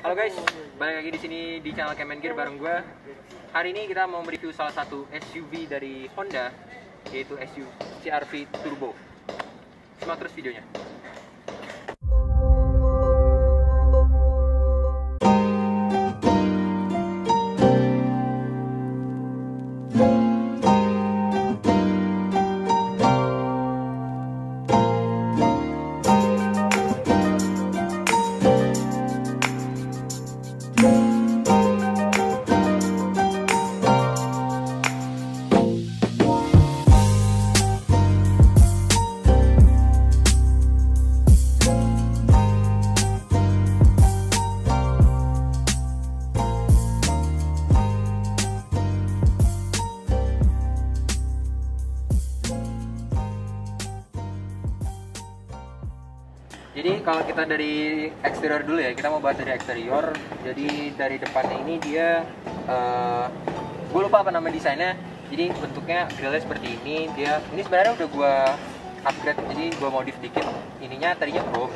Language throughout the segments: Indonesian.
Halo guys, balik lagi di sini di channel Kemen Gear bareng gue. Hari ini kita mau mereview salah satu SUV dari Honda, yaitu SUV CR-V Turbo. Simak terus videonya. Jadi kalau kita dari eksterior dulu ya, kita mau bahas dari eksterior. Jadi dari depannya ini dia, gue lupa apa nama desainnya. Jadi bentuknya grillnya seperti ini. Ini sebenarnya udah gue upgrade, jadi gue modif dikit. Ininya tadinya chrome,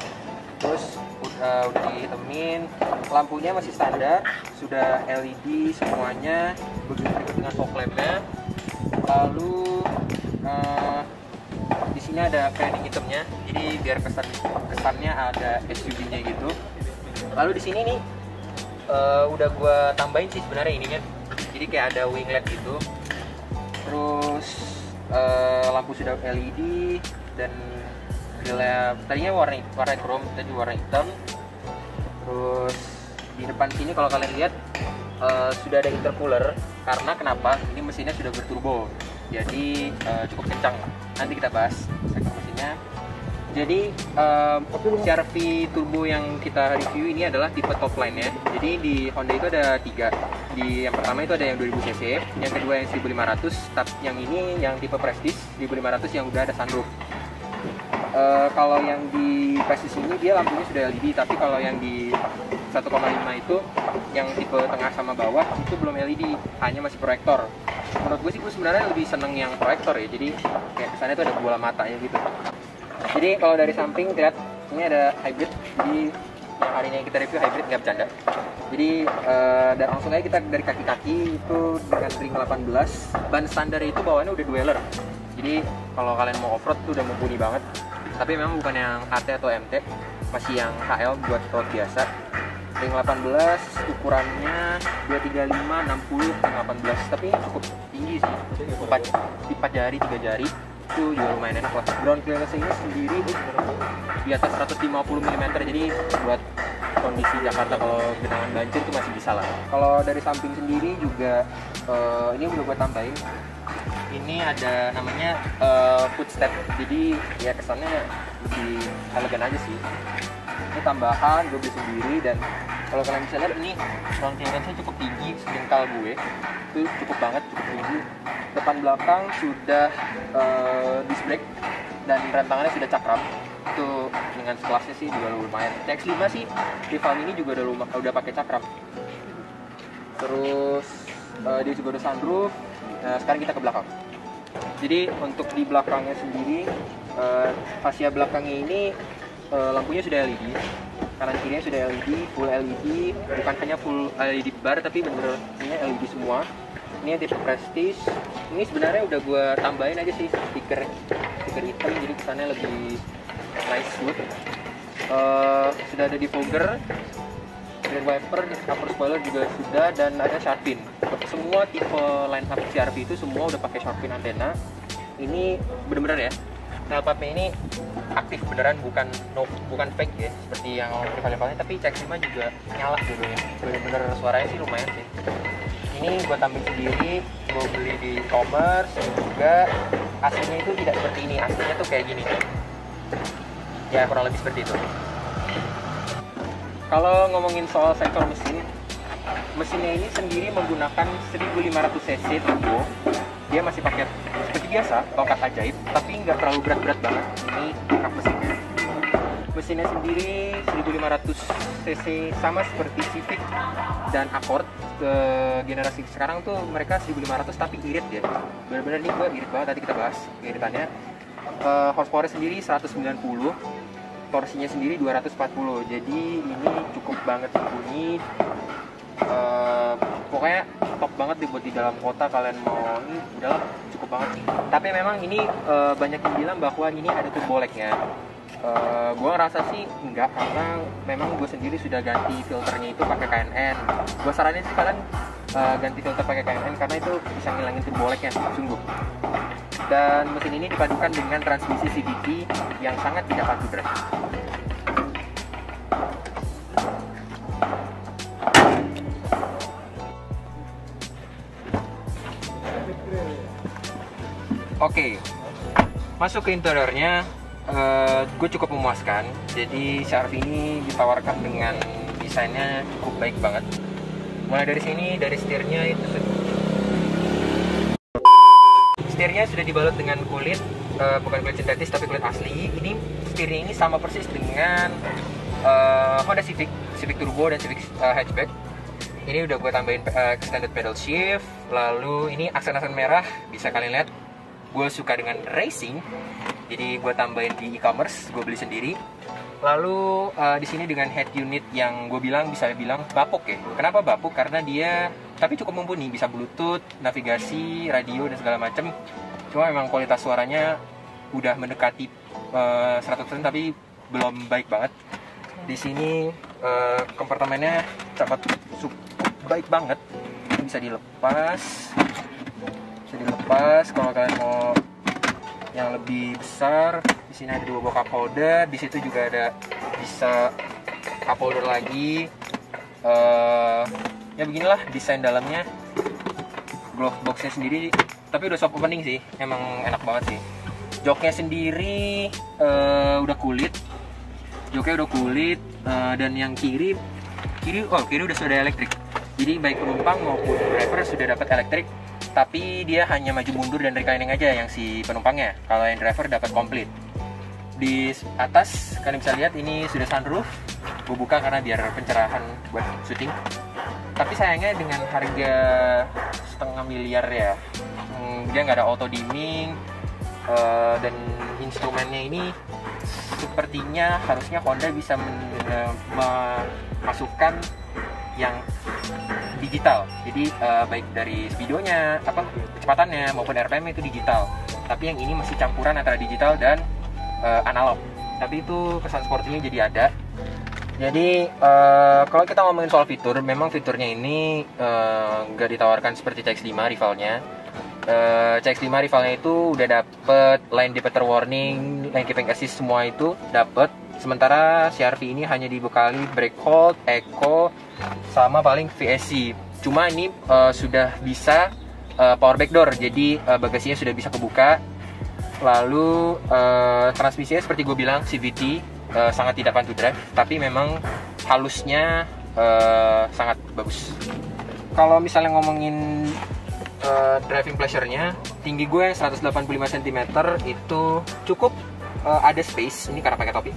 terus udah dihitemin. Lampunya masih standar, sudah LED semuanya. Begitu dengan fog lampnya. Lalu di sini ada padding hitamnya, jadi biar kesannya ada SUV-nya gitu. Lalu di sini nih udah gue tambahin sih sebenarnya ininya, jadi kayak ada winglet gitu. Terus lampu sudah LED dan grillnya tadinya warna chrome, tadi warna hitam. Terus di depan sini kalau kalian lihat sudah ada intercooler, karena kenapa? Ini mesinnya sudah berturbo, jadi cukup kencang. Nanti kita bahas sektor mesinnya. Jadi CR-V Turbo yang kita review ini adalah tipe top line ya. Jadi di Honda itu ada 3. Yang pertama itu ada yang 2000 cc, yang kedua yang 1500, yang ini yang tipe Prestige 1500 yang udah ada sunroof. Kalau yang di Prestige ini dia lampunya sudah LED, tapi kalau yang di 1,5 itu yang tipe tengah sama bawah itu belum LED, hanya masih proyektor. Menurut gue sih, gue sebenarnya lebih seneng yang proyektor ya, jadi kayak kesannya tuh ada bola matanya gitu. Jadi kalau dari samping lihat, ini ada hybrid. Jadi yang hari ini kita review hybrid, nggak bercanda. Jadi dan langsung aja kita dari kaki-kaki itu dengan ring 18. Ban standar itu bawaannya udah dweller, jadi kalau kalian mau off-road tuh udah mumpuni banget. Tapi memang bukan yang HT atau MT, masih yang HL buat road biasa. Ring 18, ukurannya 235, 60, 18, tapi ini cukup tinggi sih, 4 jari, 3 jari, itu juga lumayan enak lah. Ground clearance ini sendiri di atas 150 mm, jadi buat kondisi Jakarta kalau genangan banjir itu masih bisa lah. Kalau dari samping sendiri juga ini udah gue tambahin, ini ada namanya footstep, jadi ya kesannya lebih elegan aja sih. Ini tambahan gue beli sendiri, dan kalau kalian bisa lihat ini ground clearance-nya cukup tinggi, sejengkal gue itu cukup banget, cukup tinggi. Depan belakang sudah disc brake dan rentangannya sudah cakram, itu dengan sekelasnya sih juga lumayan. TX5 sih rival ini juga udah pakai cakram. Terus dia juga ada sunroof. Nah, sekarang kita ke belakang. Jadi untuk di belakangnya sendiri, fascia belakangnya ini lampunya sudah LED, kanan kirinya sudah LED, full LED, bukan hanya full LED bar tapi bener-bener LED semua. Ini tipe Prestige. Ini sebenarnya udah gue tambahin aja sih stiker hitam, jadi kesannya lebih nice good. Sudah ada defogger, rear wiper, upper spoiler juga sudah, dan ada shark fin. Semua tipe line up CR-V itu semua udah pakai shark fin antena. Ini bener-bener ya, knalpotnya ini aktif beneran, bukan fake ya seperti yang rival-rivalnya, tapi CX-5 juga nyala dulunya. Bener-bener suaranya sih lumayan sih. Ini gue tampil sendiri, gue beli di e-commerce juga. Aslinya itu tidak seperti ini, aslinya tuh kayak gini ya, kurang lebih seperti itu. Kalau ngomongin soal sektor mesinnya ini sendiri menggunakan 1500 cc turbo. Dia masih pakai seperti biasa tongkat ajaib, tapi nggak terlalu berat-berat banget. Ini kap mesinnya. Mesinnya sendiri 1500 cc, sama seperti Civic dan Accord. Ke generasi sekarang tuh mereka 1500 tapi irit ya. Bener-bener nih gue irit banget, tadi kita bahas iritannya. Horsepower sendiri 190. torsinya sendiri 240, jadi ini cukup banget bunyi. Pokoknya top banget deh buat di dalam kota, kalian mau ini udahlah cukup banget sih. Tapi memang ini banyak yang bilang bahwa ini ada turbo lag-nya. Gue ngerasa sih enggak, karena memang gue sendiri sudah ganti filternya itu pakai KNN. Gue saranin sih kalian ganti filter pakai KNN karena itu bisa ngilangin turbo lag-nya sungguh. Dan mesin ini dipadukan dengan transmisi CVT yang sangat tidak patuh drive. Oke, masuk ke interiornya, gue cukup memuaskan. Jadi CR-V ini ditawarkan dengan desainnya cukup baik banget. Mulai dari sini, dari setirnya itu setirnya sudah dibalut dengan kulit, bukan kulit sintetis tapi kulit asli. Ini setirnya ini sama persis dengan Honda Civic Turbo dan Civic Hatchback. Ini udah gue tambahin extended pedal shift. Lalu ini aksen-aksen merah bisa kalian lihat. Gue suka dengan racing, jadi gue tambahin di e-commerce, gue beli sendiri. Lalu di sini dengan head unit yang gue bisa bilang bapuk ya. Kenapa bapuk? Karena dia tapi cukup mumpuni, bisa Bluetooth, navigasi, radio dan segala macam. Cuma memang kualitas suaranya udah mendekati 100% tapi belum baik banget. Di sini kompartemennya sangat baik banget, bisa dilepas. Kalau kalian mau yang lebih besar, di sini ada 2 buah cup holder, di situ juga ada bisa cup holder lagi. Ya beginilah desain dalamnya. Glove boxnya sendiri, tapi udah soft opening sih, emang enak banget sih. Joknya sendiri udah kulit, dan yang kiri udah sudah elektrik. Jadi baik penumpang maupun driver sudah dapat elektrik. Tapi dia hanya maju mundur dan reclining aja yang si penumpangnya. Kalau yang driver dapat komplit. Di atas kalian bisa lihat ini sudah sunroof. Gue buka karena biar pencerahan buat syuting. Tapi sayangnya dengan harga setengah miliar ya, dia nggak ada auto dimming, dan instrumennya ini sepertinya harusnya Honda bisa memasukkan yang digital. Jadi baik dari speedonya, kecepatannya maupun RPM itu digital. Tapi yang ini masih campuran antara digital dan analog. Tapi itu kesan sportinya jadi ada. Jadi kalau kita ngomongin soal fitur, memang fiturnya ini nggak ditawarkan seperti CX-5 rivalnya. CX-5 rivalnya itu udah dapet lane departure warning, lane keeping assist, semua itu dapet. Sementara CR-V ini hanya dibekali brake hold, eco, sama paling VSC. Cuma ini sudah bisa power backdoor, jadi bagasinya sudah bisa kebuka. Lalu transmisinya seperti gue bilang CVT, sangat tidak pantu drive, tapi memang halusnya sangat bagus. Kalau misalnya ngomongin driving pleasure-nya, tinggi gue 185 cm itu cukup ada space. Ini karena pakai topi.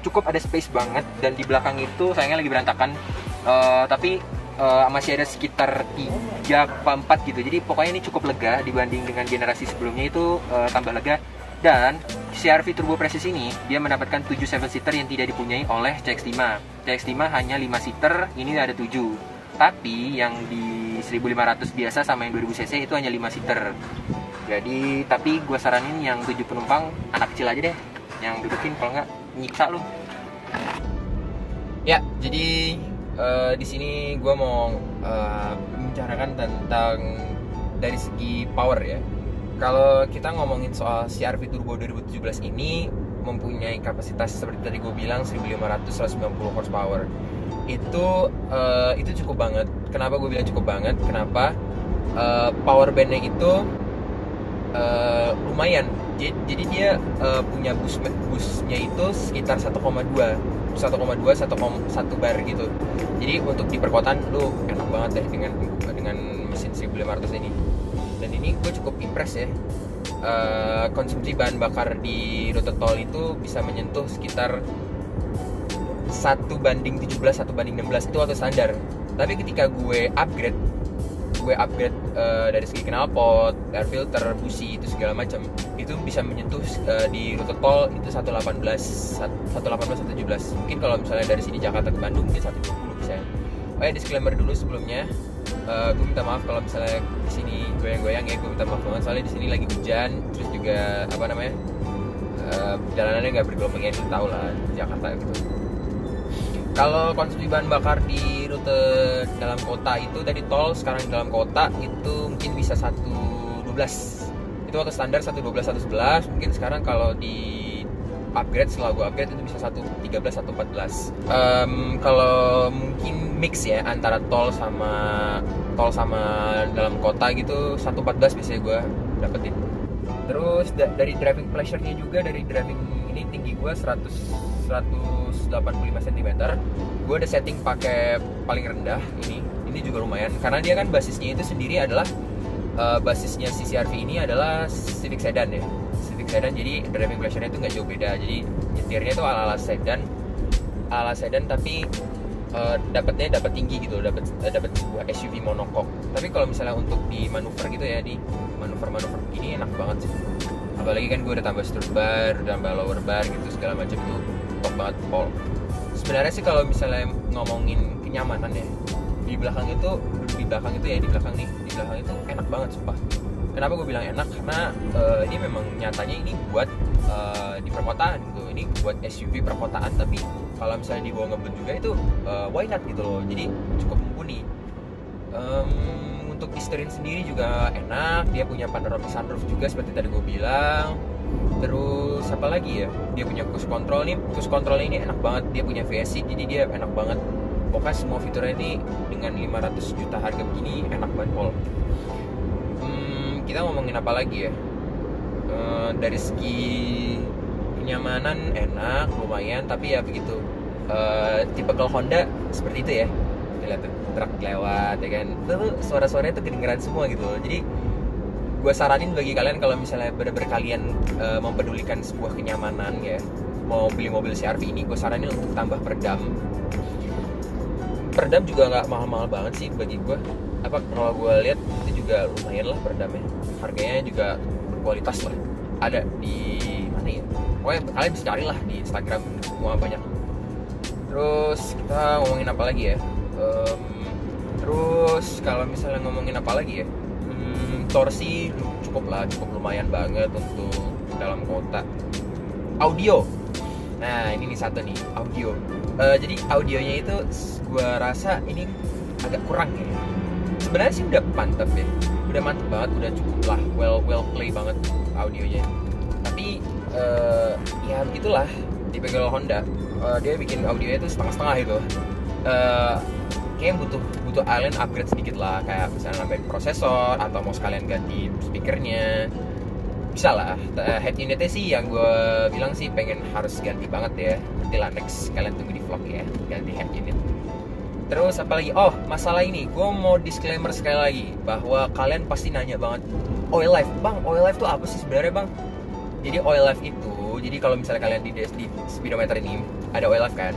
Cukup ada space banget, dan di belakang itu sayangnya lagi berantakan, tapi masih ada sekitar 3-4 gitu. Jadi pokoknya ini cukup lega dibanding dengan generasi sebelumnya, itu tambah lega. Dan CR-V Turbo Prestige ini dia mendapatkan 7 7-seater yang tidak dipunyai oleh CX-5. CX-5 hanya 5 seater, ini ada 7. Tapi yang di 1500 biasa sama yang 2000 cc itu hanya 5 seater. Jadi tapi gue saranin yang 7 penumpang anak kecil aja deh yang dudukin, kalau nggak nyiksa lu. Ya, jadi di sini gue mau membicarakan tentang dari segi power ya. Kalau kita ngomongin soal CR-V Turbo 2017 ini mempunyai kapasitas seperti tadi gue bilang 1500-190 horsepower. Itu cukup banget. Kenapa gue bilang cukup banget? Kenapa? Power bandnya itu lumayan. Jadi dia punya boostnya itu sekitar 1,2 bar gitu. Jadi untuk di perkotaan lu enak banget deh dengan mesin 1500 ini. Dan ini gue cukup impress ya. Konsumsi bahan bakar di rute tol itu bisa menyentuh sekitar 1:17, 1:16 itu waktu standar. Tapi ketika gue upgrade, gue upgrade dari segi knalpot, air filter, busi itu segala macam, itu bisa menyentuh di rute tol itu 118, 117. Mungkin kalau misalnya dari sini Jakarta ke Bandung mungkin 120 bisa. Oh ya, disclaimer dulu sebelumnya, gue minta maaf kalau misalnya di sini goyang-goyang ya, gue minta maaf banget soalnya di sini lagi hujan, terus juga apa namanya, jalanannya nggak bergelombang ya, tau lah Jakarta gitu. Kalau konsumsi bahan bakar di rute dalam kota itu dari tol sekarang di dalam kota itu mungkin bisa 112. Itu waktu standar 112, 111. Mungkin sekarang kalau di upgrade, setelah gue upgrade itu bisa 113, 114. Kalau mungkin mix ya antara tol sama dalam kota gitu 114 biasanya gue dapetin. Terus dari driving pleasure-nya juga, dari driving ini tinggi gue 185 cm. Gue udah setting pakai paling rendah ini juga lumayan karena dia kan basisnya itu sendiri adalah basisnya si CR-V ini adalah Civic Sedan ya, Civic Sedan. Jadi driving pleasure-nya itu nggak jauh beda, jadi nyetirnya itu ala sedan tapi dapat tinggi gitu, dapat sebuah SUV monokok. Tapi kalau misalnya untuk di manuver gitu ya, di manuver begini enak banget sih. Apalagi kan gue udah tambah strut bar, udah tambah lower bar gitu segala macam, itu top banget Pol. Sebenarnya sih kalau misalnya ngomongin kenyamanan ya, di belakang itu enak banget sumpah. Kenapa gue bilang enak? Karena ini memang nyatanya ini buat di perkotaan gitu, ini buat SUV perkotaan, tapi kalau misalnya dibawa ngebut juga itu why not gitu loh, jadi cukup mumpuni. Untuk di steering sendiri juga enak, dia punya panoramic sunroof juga seperti tadi gue bilang. Terus apa lagi ya, dia punya cruise control ini enak banget, dia punya VSC jadi dia enak banget. Pokoknya semua fiturnya ini dengan 500 juta harga begini enak banget Pol. Kita ngomongin apa lagi ya, dari segi kenyamanan enak lumayan, tapi ya begitu, tipikal Honda seperti itu ya. Lihat tuh truk lewat ya kan, tuh suara-suaranya tuh kedengeran semua gitu loh. Jadi gue saranin bagi kalian kalau misalnya benar-benar kalian mempedulikan sebuah kenyamanan ya, mau beli mobil CR-V ini, gue saranin untuk tambah peredam juga nggak mahal-mahal banget sih bagi gue. Apa kalau gue lihat itu juga lumayan lah peredamnya, harganya juga berkualitas lah. Ada di mana ya, pokoknya kalian bisa cari lah di Instagram, semua banyak. Terus kita ngomongin apa lagi ya, terus kalau misalnya ngomongin apa lagi ya, torsi cukup lumayan banget untuk dalam kota. Audio, nah ini nih satu nih, audio. Jadi audionya itu gue rasa ini agak kurang ya. Sebenarnya sih udah mantep ya, udah mantep banget, udah cukup lah, well play banget audionya. Tapi ya begitulah, tipikal Honda, dia bikin audionya itu setengah-setengah itu. Kayaknya butuh island upgrade sedikit lah, kayak misalnya nambahin prosesor atau mau sekalian ganti speakernya, bisa lah. Head unitnya sih yang gue bilang sih pengen harus ganti banget ya, nanti lah next kalian tunggu di vlog ya, ganti head unit. Terus apalagi, oh masalah ini gue mau disclaimer sekali lagi bahwa kalian pasti nanya banget, oil life bang, oil life tuh apa sih sebenarnya bang? Jadi oil life itu, jadi kalau misalnya kalian di speedometer ini ada oil life kan,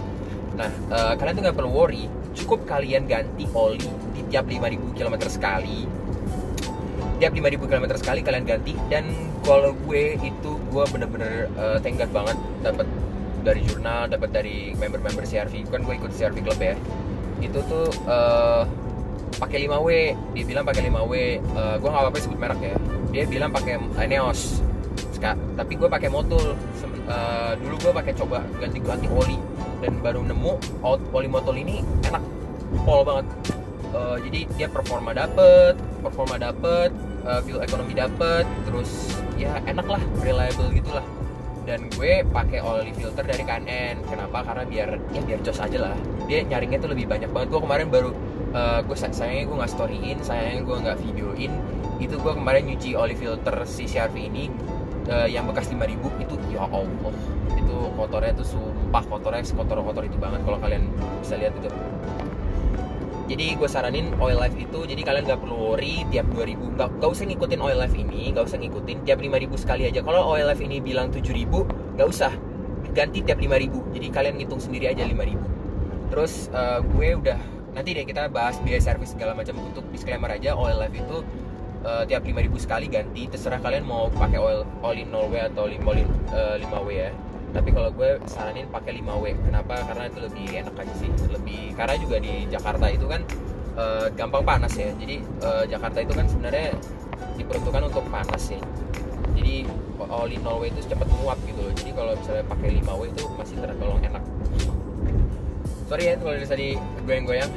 nah kalian tuh nggak perlu worry, cukup kalian ganti oli di tiap 5.000 km sekali. Tiap 5.000 km sekali kalian ganti. Dan kalau gue itu, gue bener-bener tenggat banget dapat dari jurnal, dapat dari member-member CR-V. Kan gue ikut CR-V Club ya. Itu tuh pakai 5W. Dia bilang pakai 5W. Gue nggak apa-apa sebut merek ya. Dia bilang pakai Ineos. Tapi gue pakai Motul. Dulu gue pakai coba ganti oli, dan baru nemu oli Motul ini enak, pol banget. Jadi dia performa dapet, fuel economy dapet, terus ya enak lah, reliable gitulah. Dan gue pakai oli filter dari KNN. Kenapa? Karena biar jos aja lah. Dia nyaringnya tuh lebih banyak banget. Gue kemarin baru sayangnya gue nggak storyin, sayangnya gue nggak videoin. Itu gue kemarin nyuci oli filter si CR-V ini yang bekas 5.000 itu, ya Allah, itu kotornya tuh sumpah, kotornya sekotor itu banget kalau kalian bisa lihat itu. Jadi gue saranin oil life itu, jadi kalian gak perlu worry tiap 2.000, gak usah ngikutin oil life ini, gak usah ngikutin tiap 5.000 sekali aja. Kalau oil life ini bilang 7.000, gak usah ganti tiap 5.000, jadi kalian ngitung sendiri aja 5.000. Terus gue udah nanti deh kita bahas biaya servis segala macam. Untuk disclaimer aja, Oil Life itu tiap 5.000 sekali ganti, terserah kalian mau pakai all in 0W atau 5W ya. Tapi kalau gue saranin pakai 5W. Kenapa? Karena itu lebih enak aja sih. Karena juga di Jakarta itu kan gampang panas ya. Jadi Jakarta itu kan sebenarnya diperuntukkan untuk panas ya. Jadi all in 0W itu cepat menguap gitu loh. Jadi kalau misalnya pakai 5W itu masih tergolong enak. Sorry ya kalau tadi goyang-goyang.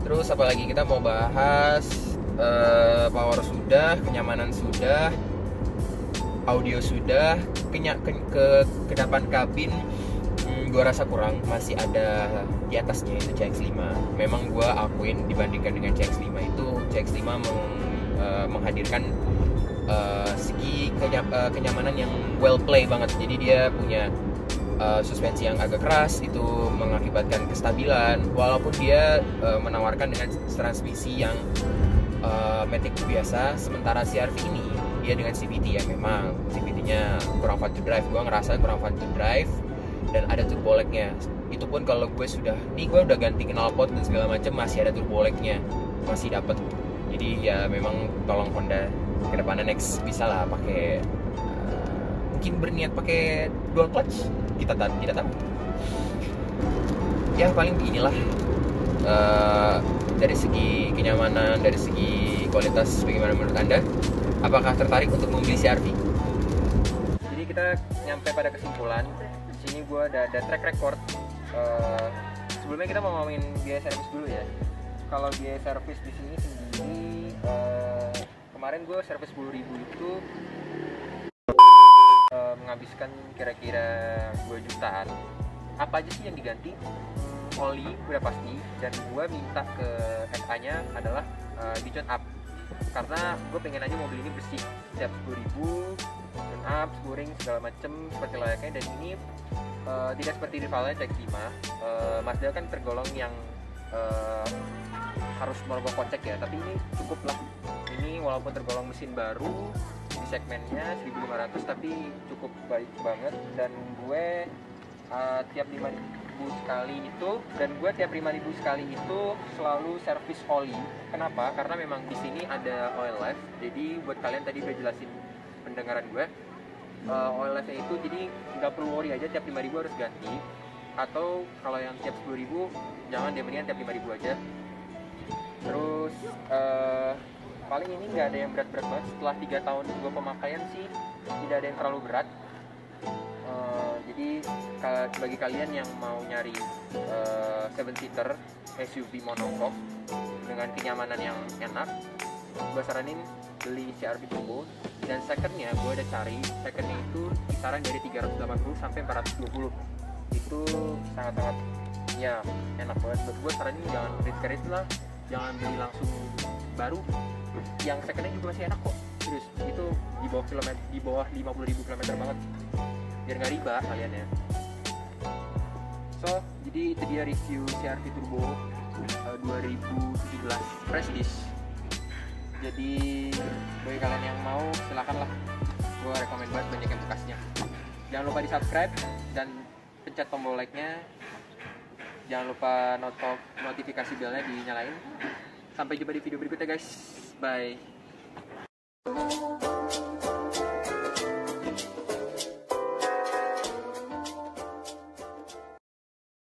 Terus apalagi kita mau bahas power sudah, kenyamanan sudah, audio sudah, kedepan kabin gua rasa kurang, masih ada di atasnya itu CX-5. Memang gua akuin dibandingkan dengan CX-5 itu CX-5 menghadirkan segi kenyamanan yang well play banget. Jadi dia punya suspensi yang agak keras, itu mengakibatkan kestabilan, walaupun dia menawarkan dengan transmisi yang matic biasa. Sementara CR-V ini dia dengan CVT ya, memang CVT-nya kurang fun to drive. Gue ngerasa kurang fun to drive dan ada turbo lag-nya. Itu pun kalau gue udah ganti knalpot dan segala macam, masih ada turbo lag-nya, masih dapat. Jadi ya memang tolong Honda kedepannya next bisa lah pakai mungkin berniat pakai dual clutch, kita tidak tahu. Ya paling inilah dari segi kenyamanan, dari segi kualitas, bagaimana menurut Anda? Apakah tertarik untuk membeli CR-V? Jadi kita nyampe pada kesimpulan. Di sini gue ada track record. Sebelumnya kita mau ngomongin biaya servis dulu ya. Kalau biaya servis di sini sendiri, kemarin gue servis 10.000 itu menghabiskan kira-kira 2 jutaan. Apa aja sih yang diganti? Oli udah pasti, dan gue minta ke SA-nya adalah di tune up, karena gue pengen aja mobil ini bersih. Setiap 10.000 tune up, scoring segala macem seperti layaknya. Dan ini tidak seperti rivalnya CX-5. Mazda kan tergolong yang harus merogoh kocek ya, tapi ini cukup lah. Ini walaupun tergolong mesin baru di segmennya 1.500, tapi cukup baik banget. Dan gue tiap 5.000 sekali itu selalu servis oli. Kenapa? Karena memang di sini ada Oil Life. Jadi buat kalian tadi udah jelasin pendengaran gue, Oil Life itu jadi nggak perlu worry aja tiap 5.000 harus ganti. Atau kalau yang tiap 10.000 jangan, dia mendingan tiap 5.000 aja. Terus paling ini nggak ada yang berat-berat banget. Setelah 3 tahun gue pemakaian sih tidak ada yang terlalu berat. Jadi bagi kalian yang mau nyari 7-seater SUV monocoque dengan kenyamanan yang enak, gue saranin beli CR-V Turbo. Dan secondnya gue udah cari, secondnya itu kisaran dari 380 sampai 420. Itu sangat-sangat ya enak banget. Buat gue saranin jangan risk lah, jangan beli langsung baru. Yang secondnya juga masih enak kok, serius. Itu di bawah 50.000 km banget, biar nggak riba kalian ya. So, jadi itu dia review CR-V Turbo 2017 Prestige. Jadi bagi kalian yang mau, silakan lah. Gue rekomend banget, banyak yang bekasnya. Jangan lupa di subscribe dan pencet tombol like-nya. Jangan lupa notifikasi belnya dinyalain. Sampai jumpa di video berikutnya guys. Bye.